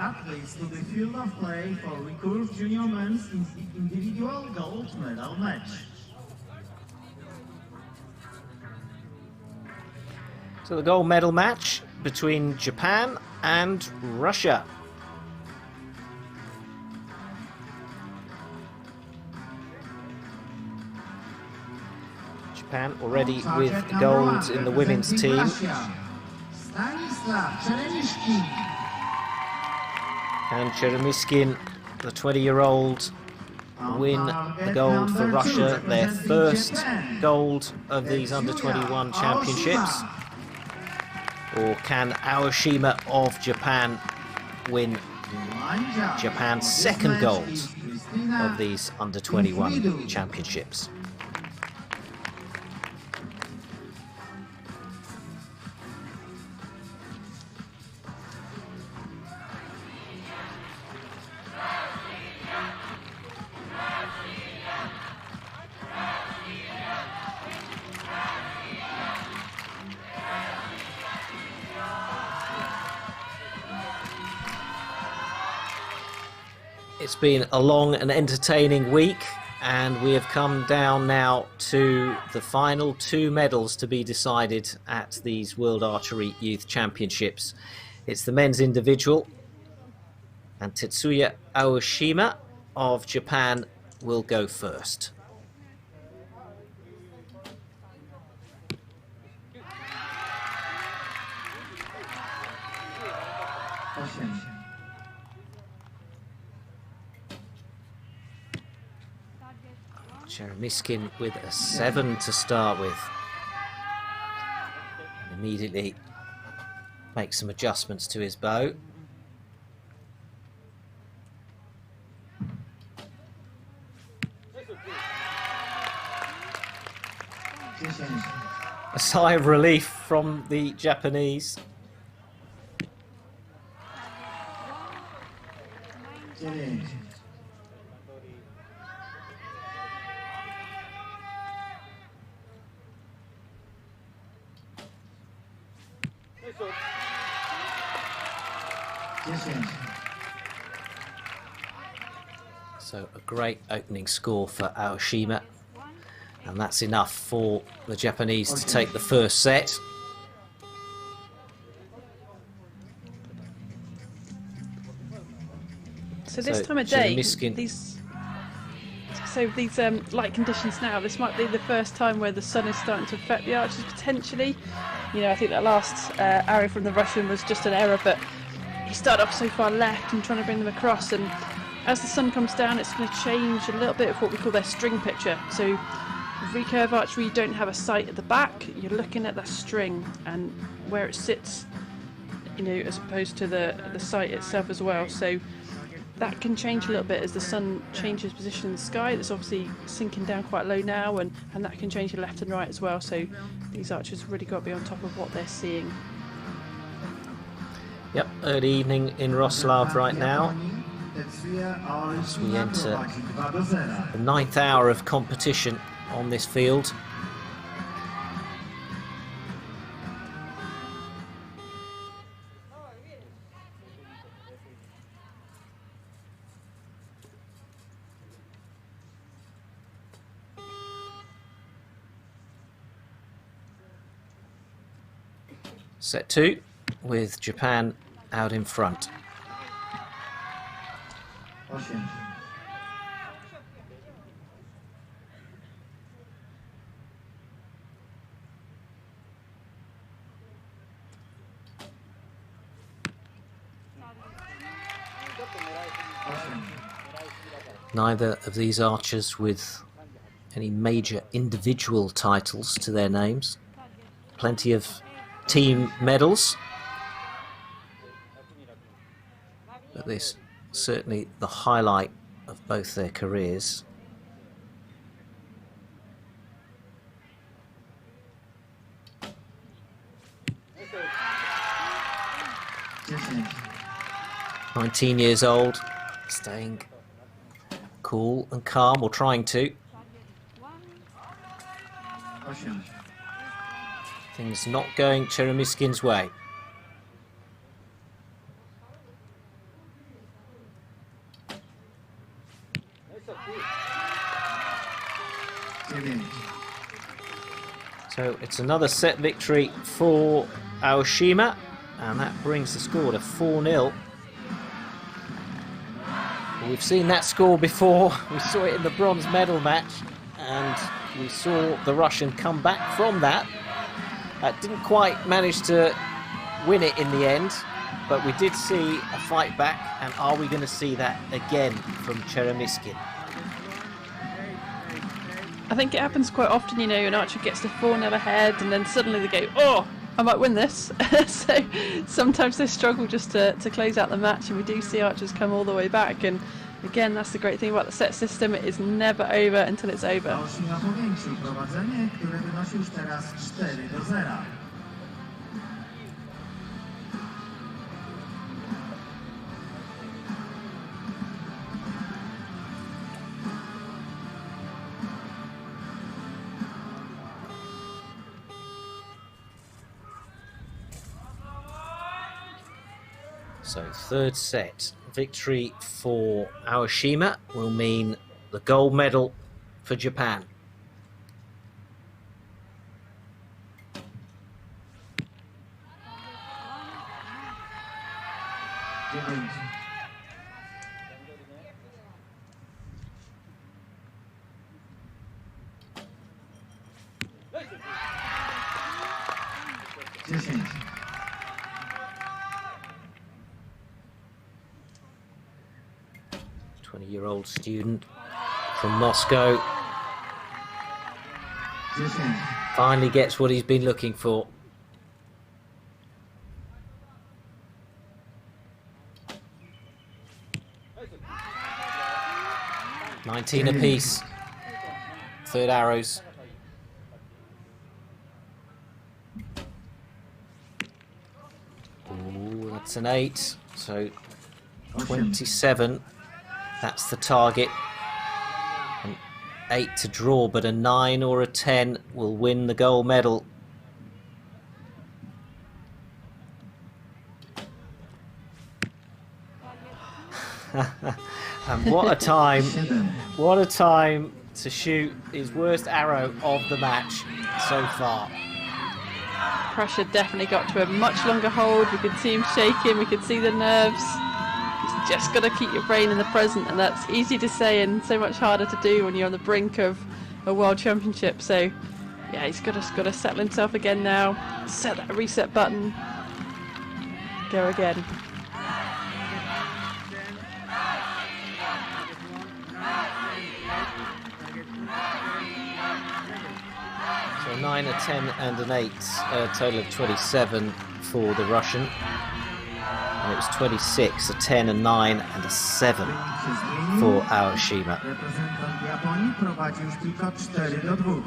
athletes to the field of play for Recurve Junior Men's individual gold medal match. So the gold medal match between Japan and Russia. Japan already with gold in the women's team. Stanislav Cheremiskin. And Cheremiskin, the 20-year-old, win the gold for Russia, their first gold of these under-21 championships. Or can Aoshima of Japan win Japan's second gold of these under-21 championships? It's been a long and entertaining week, and we have come down now to the final two medals to be decided at these World Archery Youth Championships. It's the men's individual, and Tetsuya Aoshima of Japan will go first. Cheremiskin with a 7 to start with, and immediately make some adjustments to his bow. A sigh of relief from the Japanese. So a great opening score for Aoshima, and that's enough for the Japanese to take the first set. So this time of day, Cheremiskin. these light conditions now, this might be the first time where the sun is starting to affect the archers potentially. You know, I think that last arrow from the Russian was just an error, but he started off so far left and trying to bring them across, and as the sun comes down, it's going to change a little bit of what we call their string picture. So recurve archery, you don't have a sight at the back, you're looking at that string and where it sits, you know, as opposed to the sight itself as well. So that can change a little bit as the sun changes position in the sky. It's obviously sinking down quite low now, and that can change your left and right as well. So these archers really got to be on top of what they're seeing. Yep, early evening in Wroclaw right now, as we enter the 9th hour of competition on this field. Set 2 with Japan out in front. Neither of these archers with any major individual titles to their names. Plenty of team medals, but this certainly the highlight of both their careers. Yes. 19 years old, staying cool and calm, or trying to. Things not going Cheremiskin's way. So it's another set victory for Aoshima, and that brings the score to 4-0. We've seen that score before. We saw it in the bronze medal match, and we saw the Russian come back from that. Didn't quite manage to win it in the end, but we did see a fight back, and are we going to see that again from Cheremiskin? I think it happens quite often, you know, an archer gets to 4-0 ahead and then suddenly they go, oh, I might win this. So sometimes they struggle just to close out the match, and we do see archers come all the way back. And again, that's the great thing about the set system, it is never over until it's over. Aoshima powiększył prowadzenie, które wynosi już teraz 4-0. So third set victory for Aoshima will mean the gold medal for Japan. Dziesięć. 20-year-old student from Moscow finally gets what he's been looking for. $19 apiece. Third arrows. Ooh, that's an 8. So 27. That's the target. An 8 to draw, but a 9 or a 10 will win the gold medal. And what a time to shoot his worst arrow of the match so far. Pressure definitely got to a much longer hold. We could see him shaking, we could see the nerves. Just got to keep your brain in the present, and that's easy to say and so much harder to do when you're on the brink of a world championship. So yeah, he's got to settle himself again now, set that reset button, go again. So 9, a 10 and an 8, a total of 27 for the Russian. And it was 26, a 10, a 9 and a 7 for Aoshima. Reprezentant Japonii prowadzi już tylko 4-2.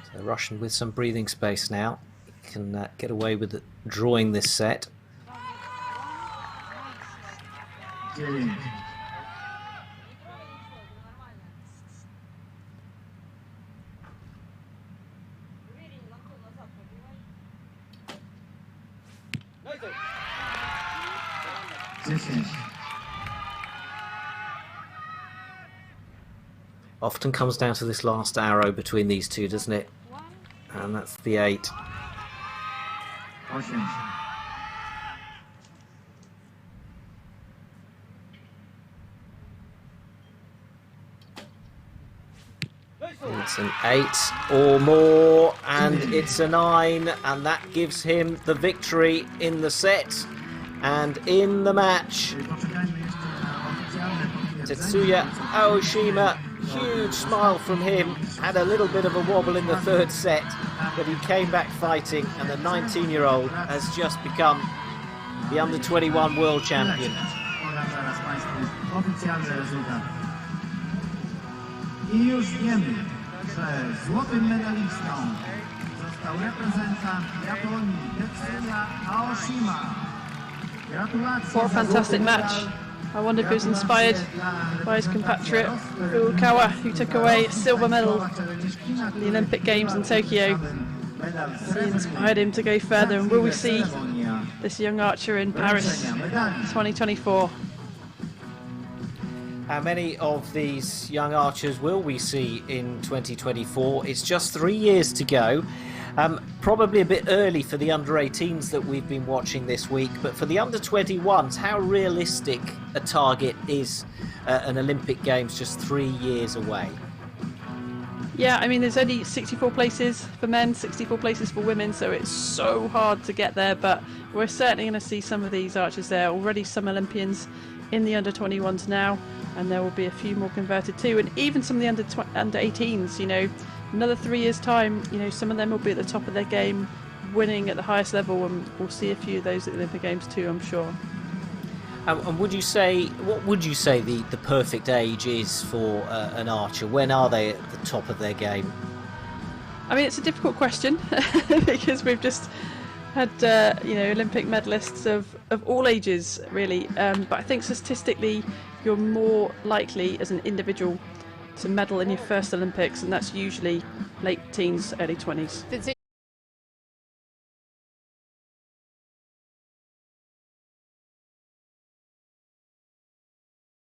So the Russian with some breathing space now. He can get away with drawing this set. Often comes down to this last arrow between these two, doesn't it? And that's the 8. It's an 8 or more, and it's a 9, and that gives him the victory in the set and in the match. Tetsuya Aoshima Huge smile from him. Had a little bit of a wobble in the third set, but he came back fighting, and the 19-year-old has just become the under-21 world champion. I już wiemy, że złotym medalistą został reprezentant Japonii Tetsuya Aoshima. Gratulacje. What a fantastic match. I wonder if he was inspired by his compatriot Furukawa, who took away a silver medal in the Olympic Games in Tokyo. He inspired him to go further, and will we see this young archer in Paris 2024? How many of these young archers will we see in 2024? It's just 3 years to go. Probably a bit early for the under-18s that we've been watching this week, but for the under-21s, how realistic a target is an Olympic Games just 3 years away? Yeah, I mean, there's only 64 places for men, 64 places for women, so it's so hard to get there, but we're certainly going to see some of these archers there. Already some Olympians in the under-21s now, and there will be a few more converted too, and even some of the under-18s, you know, another 3 years time, you know, some of them will be at the top of their game, winning at the highest level, and we'll see a few of those at the Olympic Games too, I'm sure. And would you say, what would you say the perfect age is for an archer? When are they at the top of their game? I mean, it's a difficult question because we've just had you know, Olympic medalists of all ages really, but I think statistically you're more likely as an individual to medal in your first Olympics, and that's usually late teens, early 20s.